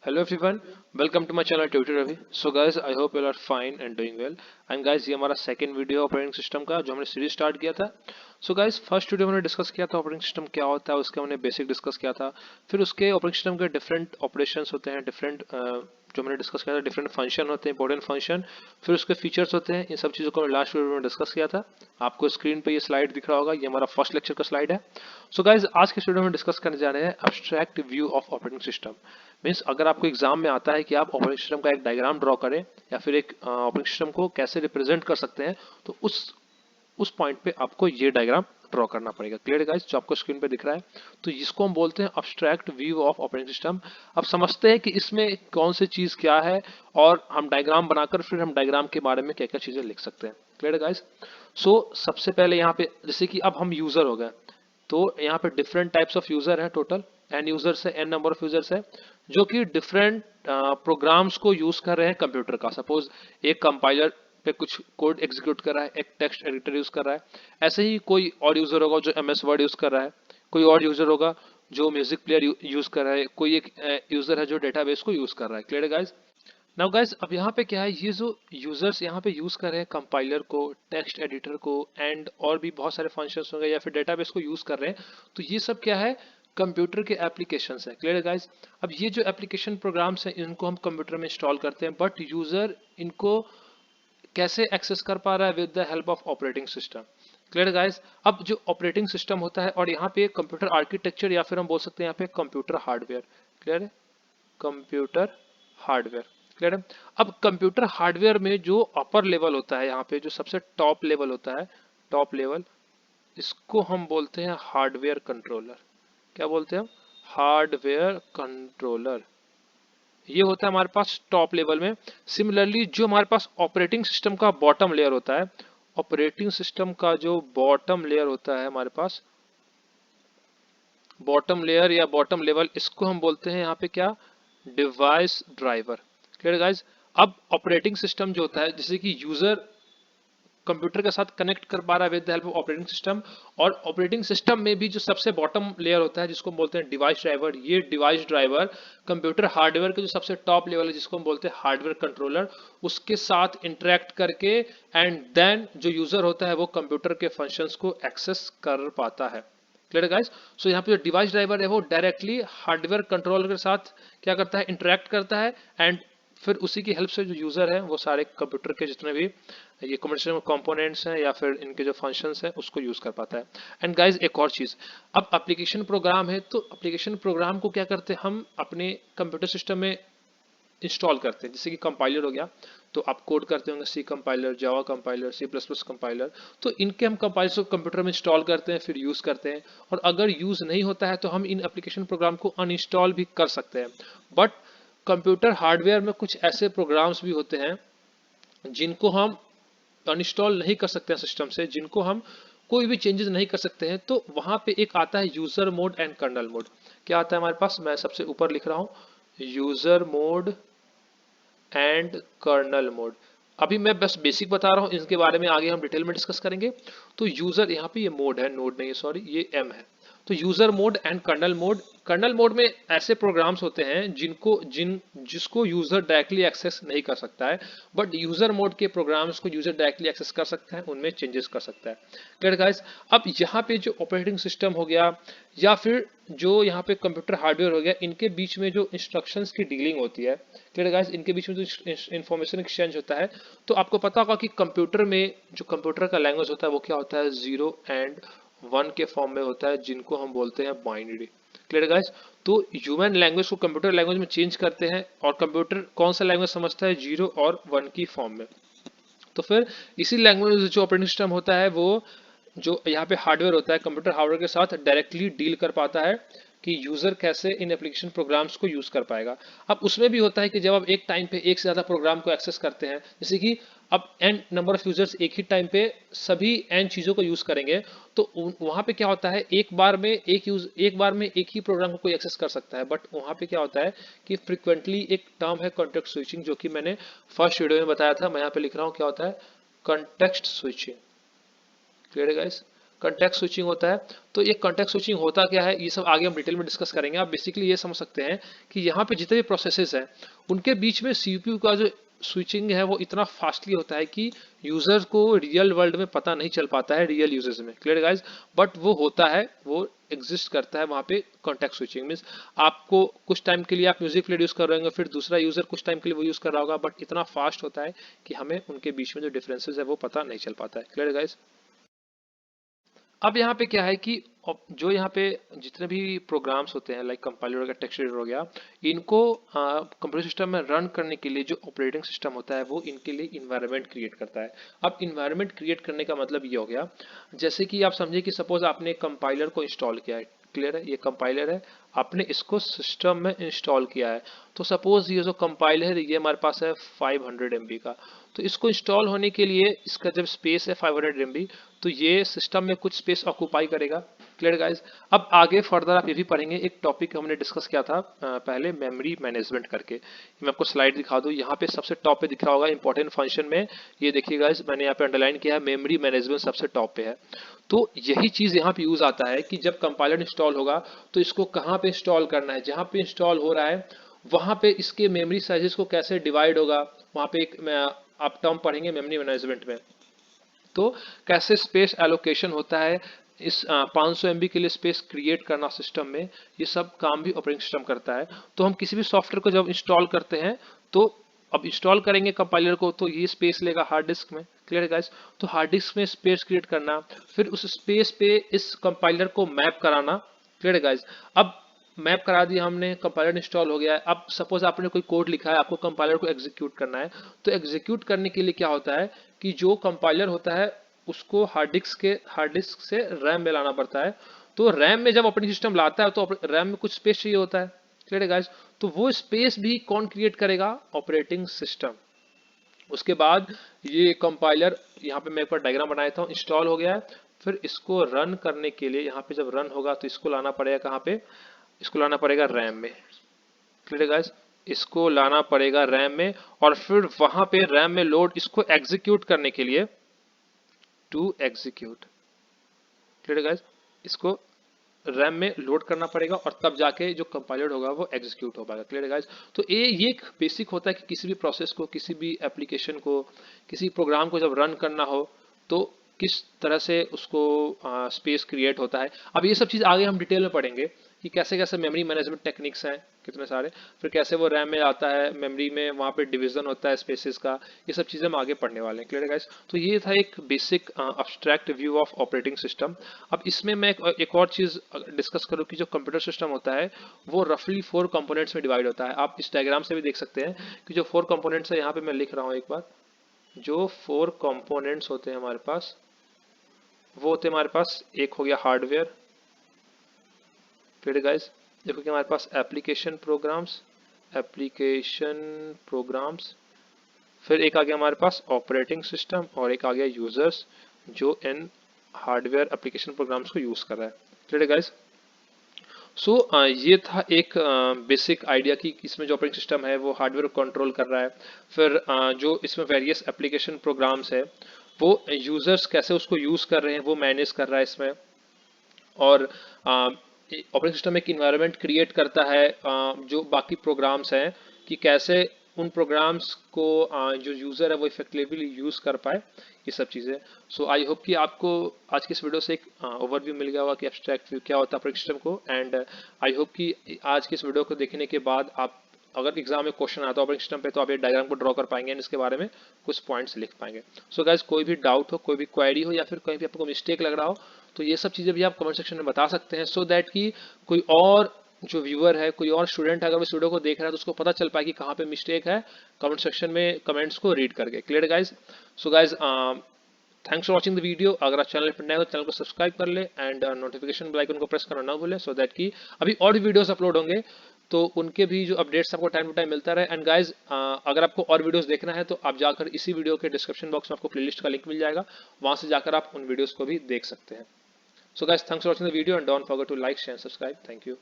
Hello everyone, welcome to my channel Tutor Ravi. So guys, I hope you all are fine and doing well. And guys, ये हमारा second video operating system का जो हमने series start किया था. So guys, first video में हमने discuss किया था ऑपरेटिंग सिस्टम क्या होता है, उसके हमने बेसिक डिस्कस किया था. फिर उसके ऑपरेटिंग सिस्टम के डिफरेंट ऑपरेशंस होते हैं, डिफरेंट जो मैंने डिस्कस किया था, डिफरेंट फंक्शन होते हैं, इंपॉर्टेंट फंक्शन. फिर उसके फीचर्स होते हैं. इन सब चीज़ों को हमने लास्ट वीडियो में डिस्कस किया था. आपको स्क्रीन पे ये स्लाइड दिख रहा होगा, ये हमारा फर्स्ट लेक्चर का स्लाइड है. सो गाइज, आज के वीडियो में डिस्कस करने जा रहे हैं abstract view of operating system. Means अगर आपको एग्जाम में आता है कि आप ऑपरेटिंग सिस्टम का एक डायग्राम ड्रॉ करें या फिर एक ऑपरेटिंग सिस्टम को कैसे रिप्रेजेंट कर सकते हैं, तो उस पॉइंट पे आपको ये डायग्राम ड्रॉ करना पड़ेगा. क्लियर है गाइस, जो आपको स्क्रीन पे दिख रहा है, तो इसको हम बोलते हैं abstract view of operating system. अब समझते हैं कि इसमें कौन सी चीज क्या है और हम डायग्राम बनाकर फिर हम डायग्राम के बारे में क्या क्या चीजें लिख सकते हैं. क्लियर है गाइस. सो सबसे पहले यहाँ पे जैसे कि अब हम यूजर हो गए, तो यहाँ पे डिफरेंट टाइप्स ऑफ यूजर है. टोटल एन यूजर्स है, एन नंबर ऑफ यूजर्स है, जो कि डिफरेंट प्रोग्राम्स को यूज कर रहे हैं कंप्यूटर का. सपोज एक कंपाइलर पे कुछ कोड एग्जीक्यूट कर रहा है, एक टेक्स्ट एडिटर यूज कर रहा है. ऐसे ही कोई और यूजर होगा जो एमएस वर्ड यूज कर रहा है, कोई और यूजर होगा जो म्यूजिक प्लेयर यूज कर रहा है, कोई एक यूजर है जो डेटाबेस को यूज कर रहा है. क्लियर है गाइस. नाउ गाइस, अब यहाँ पे क्या है, ये जो यूजर्स यहाँ पे यूज कर रहे हैं कंपाइलर को, टेक्स्ट एडिटर को एंड और भी बहुत सारे फंक्शंस होंगे या फिर डेटाबेस को यूज कर रहे हैं, तो ये सब क्या है, कंप्यूटर के एप्लीकेशंस है. क्लियर है गाइस. अब ये जो एप्लीकेशन प्रोग्राम्स हैं इनको हम कंप्यूटर में इंस्टॉल करते हैं, बट यूजर इनको कैसे एक्सेस कर पा रहा है, with the help of operating system. Clear guys. अब जो ऑपरेटिंग सिस्टम होता है और यहाँ पे कंप्यूटर आर्किटेक्चर या फिर हम बोल सकते हैं यहाँ पे कंप्यूटर हार्डवेयर. क्लियर है, कंप्यूटर हार्डवेयर. क्लियर है. अब कंप्यूटर हार्डवेयर में जो अपर लेवल होता है, यहाँ पे जो सबसे टॉप लेवल होता है, टॉप लेवल, इसको हम बोलते हैं हार्डवेयर कंट्रोलर. क्या बोलते हैं हम? Hardware controller. ये होता है हमारे पास टॉप लेवल में. सिमिलरली जो हमारे पास ऑपरेटिंग सिस्टम का बॉटम लेयर होता है, ऑपरेटिंग सिस्टम का जो बॉटम लेयर होता है हमारे पास, बॉटम लेयर या बॉटम लेवल, इसको हम बोलते हैं यहाँ पे क्या, डिवाइस ड्राइवर. Clear guys. अब ऑपरेटिंग सिस्टम जो होता है, जैसे कि यूजर कंप्यूटर के साथ कनेक्ट कर पा रहा है with the help of operating system, और ऑपरेटिंग सिस्टम में भी जो सबसे बॉटम लेयर होता है जिसको हम बोलते हैं डिवाइस ड्राइवर, ये डिवाइस ड्राइवर कंप्यूटर हार्डवेयर के जो सबसे टॉप लेवल है जिसको हम बोलते हैं हार्डवेयर कंट्रोलर, उसके साथ इंटरेक्ट करके एंड देन जो यूजर होता है वो कंप्यूटर के फंक्शंस को एक्सेस कर पाता है. Clear guys. सो यहाँ पे जो डिवाइस ड्राइवर है वो डायरेक्टली हार्डवेयर कंट्रोलर के साथ क्या करता है, इंटरेक्ट करता है एंड फिर उसी की हेल्प से जो यूजर है वो सारे कंप्यूटर के जितने भी ये कम्युनिकेशन कंपोनेंट्स हैं या फिर इनके जो फंक्शंस हैं उसको यूज कर पाता है. एंड गाइस, एक और चीज, अब एप्लीकेशन प्रोग्राम है, तो एप्लीकेशन प्रोग्राम को क्या करते हैं हम अपने कंप्यूटर सिस्टम में इंस्टॉल करते हैं. जैसे कि कंपाइलर हो गया, तो आप कोड करते होंगे C compiler, Java compiler, C plus plus compiler, तो इनके हम कंपाइलर्स को कंप्यूटर में इंस्टॉल करते हैं, फिर यूज करते हैं. और अगर यूज नहीं होता है तो हम इन एप्लीकेशन प्रोग्राम को अनइंस्टॉल भी कर सकते हैं. बट कंप्यूटर हार्डवेयर में कुछ ऐसे प्रोग्राम्स भी होते हैं जिनको हम अनइंस्टॉल नहीं कर सकते हैं सिस्टम से, जिनको हम कोई भी चेंजेस नहीं कर सकते हैं. तो वहां पे एक आता है user mode and kernel mode. क्या आता है हमारे पास, मैं सबसे ऊपर लिख रहा हूं, user mode and kernel mode. अभी मैं बस बेसिक बता रहा हूँ, इसके बारे में आगे हम डिटेल में डिस्कस करेंगे. तो यूजर, यहाँ पे ये मोड है, नोड नहीं है, सॉरी, ये एम है. तो user mode and kernel mode. Kernel mode में ऐसे प्रोग्राम्स होते हैं जिसको यूजर डायरेक्टली एक्सेस नहीं कर सकता है, बट यूजर मोड के प्रोग्राम्स को यूजर डायरेक्टली एक्सेस कर सकता है, उनमें चेंजेस कर सकता है. Clear guys. अब यहाँ पे जो ऑपरेटिंग सिस्टम हो गया या फिर जो यहाँ पे कंप्यूटर हार्डवेयर हो गया, इनके बीच में जो इंस्ट्रक्शंस की डीलिंग होती है, क्लियर गाइस, इनके बीच में जो इंफॉर्मेशन एक्सचेंज होता है, तो आपको पता होगा कि कंप्यूटर में जो कंप्यूटर का लैंग्वेज होता है वो क्या होता है, 0 एंड 1 के फॉर्म में होता है, जिनको हम बोलते हैं बाइनरी. Clear guys. तो ह्यूमन लैंग्वेज को कंप्यूटर लैंग्वेज में चेंज करते हैं, और कंप्यूटर कौन सा लैंग्वेज समझता है, 0 और 1 की फॉर्म में. तो फिर इसी लैंग्वेज में जो ऑपरेटिंग सिस्टम होता है वो जो यहाँ पे हार्डवेयर होता है कंप्यूटर हार्डवेयर के साथ डायरेक्टली डील कर पाता है कि यूजर कैसे इन एप्लीकेशन प्रोग्राम्स को यूज कर पाएगा. अब उसमें भी होता है कि जब आप एक टाइम पे एक से ज्यादा प्रोग्राम को एक्सेस करते हैं, जैसे कि अब एन नंबर ऑफ यूजर्स एक ही टाइम पे सभी एन चीजों को यूज करेंगे, तो वहां पे क्या होता है, एक बार में एक ही प्रोग्राम को कोई एक्सेस कर सकता है. बट वहां पे क्या होता है कि फ्रिक्वेंटली एक टर्म है कॉन्टेक्स्ट स्विचिंग, जो कि मैंने फर्स्ट वीडियो में बताया था. मैं यहाँ पे लिख रहा हूँ क्या होता है, कॉन्टेक्स्ट स्विचिंग. क्लियर है गाइस. कॉन्टेक्स्ट स्विचिंग होता है। तो ये कॉन्टेक्स्ट स्विचिंग होता क्या है, ये सब आगे हम डिटेल में डिस्कस करेंगे। आप बेसिकली ये समझ सकते हैं कि यहाँ पे जितने भी प्रोसेसेस हैं उनके बीच में सीपीयू का जो स्विचिंग है वो इतना फास्टली होता है कि यूजर को रियल वर्ल्ड में पता नहीं चल पाता है, रियल यूजर्स में। Clear guys? बट वो होता है, वो एग्जिस्ट करता है वहाँ पे कॉन्टेक्स्ट स्विचिंग। मीन्स आपको कुछ टाइम के लिए आप म्यूजिक प्लेयर यूज कर रहे होंगे, फिर दूसरा यूजर कुछ टाइम के लिए वो यूज कर रहा होगा, बट इतना फास्ट होता है कि हमें उनके बीच में जो डिफरेंसेस है वो पता नहीं चल पाता है। Clear guys? अब यहाँ पे क्या है कि जो यहाँ पे जितने भी प्रोग्राम्स होते हैं, लाइक कंपाइलर हो गया, टेक्स्ट एडिटर हो गया, इनको कंप्यूटर सिस्टम में रन करने के लिए जो ऑपरेटिंग सिस्टम होता है वो इनके लिए इन्वायरमेंट क्रिएट करता है। अब इन्वायरमेंट क्रिएट करने का मतलब ये हो गया, जैसे कि आप समझिए कि सपोज आपने कंपाइलर को इंस्टॉल किया है। क्लियर है? ये कंपाइलर है, आपने इसको सिस्टम में इंस्टॉल किया है। तो सपोज ये जो कंपाइलर है ये हमारे पास है 500 MB का। तो इसको इंस्टॉल होने के लिए इसका जब स्पेस है 500 MB, तो ये सिस्टम में कुछ स्पेस ऑक्यूपाई करेगा। Clear guys? अब आगे फर्दर आप ये भी पढ़ेंगे, एक टॉपिक हमने डिस्कस किया था पहले, मेमोरी मैनेजमेंट करके। मैं आपको स्लाइड दिखा दूं, यहाँ पे सबसे टॉप पे दिख रहा होगा इंपॉर्टेंट फंक्शन में, ये देखिए गाइज मैंने यहाँ पे अंडरलाइन किया है, मेमोरी मैनेजमेंट सबसे टॉप पे है। तो यही चीज यहाँ पे यूज आता है कि जब कंपाइलर इंस्टॉल होगा तो इसको कहाँ पे इंस्टॉल करना है, जहाँ पे इंस्टॉल हो रहा है वहां पे इसके मेमोरी साइजेस को कैसे डिवाइड होगा, वहां पे एक आप टर्म पढ़ेंगे मेमोरी मैनेजमेंट में। तो कैसे स्पेस एलोकेशन होता है, इस 500 MB के लिए स्पेस क्रिएट करना सिस्टम में, ये सब काम भी ऑपरेटिंग सिस्टम करता है। तो हम किसी भी सॉफ्टवेयर को जब इंस्टॉल करते हैं तो अब इंस्टॉल करेंगे कंपाइलर को तो ये स्पेस लेगा हार्ड डिस्क में। Clear guys? तो हार्ड डिस्क में स्पेस क्रिएट करना, फिर उस स्पेस पे इस कंपाइलर को मैप कराना। Clear guys? अब मैप करा दिया हमने, कंपाइलर इंस्टॉल हो गया है। अब सपोज आपने कोई कोड लिखा है, आपको कंपाइलर को एग्जीक्यूट करना है। तो एग्जीक्यूट करने के लिए क्या होता है कि जो कंपाइलर होता है उसको हार्ड डिस्क से रैम में लाना पड़ता है। तो रैम में जब ऑपरेटिंग सिस्टम लाता है तो रैम में कुछ स्पेस चाहिए होता है। Clear guys? तो वो स्पेस भी कौन क्रिएट करेगा? Operating system. उसके बाद ये कंपाइलर, यहाँ पे मैं एक बार डायग्राम बनाया था, इंस्टॉल हो गया है। फिर इसको रन करने के लिए यहाँ पे जब रन होगा तो इसको लाना पड़ेगा कहाँ पे? इसको लाना पड़ेगा रैम में। Clear guys? इसको लाना पड़ेगा रैम में, और फिर वहां पे रैम में लोड, इसको एग्जीक्यूट करने के लिए टू एग्जीक्यूट। Clear guys? इसको रैम में लोड करना पड़ेगा और तब जाके जो कंपाइलर होगा वो एग्जीक्यूट हो पाएगा। Clear guys? तो ये एक बेसिक होता है कि किसी भी प्रोसेस को, किसी भी एप्लीकेशन को, किसी प्रोग्राम को जब रन करना हो तो किस तरह से उसको स्पेस क्रिएट होता है। अब ये सब चीज़ आगे हम डिटेल में पढ़ेंगे कि कैसे कैसे मेमोरी मैनेजमेंट टेक्निक्स हैं कितने सारे, फिर कैसे वो रैम में आता है, मेमोरी में वहाँ पे डिवीजन होता है स्पेसेस का, ये सब चीज़ें हम आगे पढ़ने वाले हैं। Clear guys? तो ये था एक basic abstract view of operating system. अब इसमें मैं एक और चीज़ डिस्कस करूँ कि जो कंप्यूटर सिस्टम होता है वो रफली 4 कंपोनेंट्स में डिवाइड होता है। आप इस डायग्राम से भी देख सकते हैं कि जो 4 कंपोनेंट्स है, यहाँ पे मैं लिख रहा हूँ एक बार, जो 4 कंपोनेंट्स होते हैं हमारे पास, वो होते हैं हमारे पास, एक हो गया हार्डवेयर। फिर गाइस देखो कि हमारे पास एप्लीकेशन प्रोग्राम्स, फिर एक आ गया हमारे पास ऑपरेटिंग सिस्टम, और एक आ गया यूजर्स जो इन हार्डवेयर एप्लीकेशन प्रोग्राम्स को यूज कर रहा है। Clear guys? सो ये था एक बेसिक आइडिया कि इसमें जो ऑपरेटिंग सिस्टम है वो हार्डवेयर को कंट्रोल कर रहा है। फिर जो इसमें वेरियस एप्लीकेशन प्रोग्राम्स है वो यूजर्स कैसे उसको यूज कर रहे हैं वो मैनेज कर रहा है इसमें। और ऑपरेटिंग सिस्टम एक इन्वायरमेंट क्रिएट करता है जो बाकी प्रोग्राम्स हैं, कि कैसे उन प्रोग्राम्स को जो यूज़र है वो इफेक्टिवली यूज़ कर पाए, ये सब चीज़ें। सो आई होप कि आपको आज की इस वीडियो से एक ओवरव्यू मिल गया होगा कि एब्स्ट्रैक्ट व्यू क्या होता है ऑपरेटिंग सिस्टम को। एंड आई होप कि आज की इस वीडियो को देखने के बाद आप, अगर एग्जाम में क्वेश्चन आता है ऑपरेटिंग सिस्टम पे, तो आप ये डायग्राम को ड्रॉ कर पाएंगे एंड इसके बारे में कुछ पॉइंट्स लिख पाएंगे। सो गाइज, कोई भी डाउट हो, कोई भी क्वेरी हो, या फिर कहीं भी आपको मिस्टेक लग रहा हो, तो ये सब चीज़ें भी आप कमेंट सेक्शन में बता सकते हैं, सो दैट कि कोई और जो व्यूअर है, कोई और स्टूडेंट है, अगर इस वीडियो को देख रहा है तो उसको पता चल पाए कि कहाँ पे मिस्टेक है, कमेंट सेक्शन में कमेंट्स को रीड करके। Clear guys? So guys, thanks for watching the video. अगर आप चैनल पर नए हो तो चैनल को सब्सक्राइब कर ले एंड नोटिफिकेशन बेल आइकन को प्रेस करना ना भूलें, सो दैट कि अभी और भी वीडियोस अपलोड होंगे तो उनके भी जो अपडेट्स आपको टाइम टू टाइम मिलता रहे। एंड गाइज, अगर आपको और वीडियोस देखना है तो आप जाकर इसी वीडियो के डिस्क्रिप्शन बॉक्स में आपको प्लेलिस्ट का लिंक मिल जाएगा, वहां से जाकर आप उन वीडियोस को भी देख सकते हैं। So guys, thanks for watching the video and don't forget to like, share and subscribe. Thank you.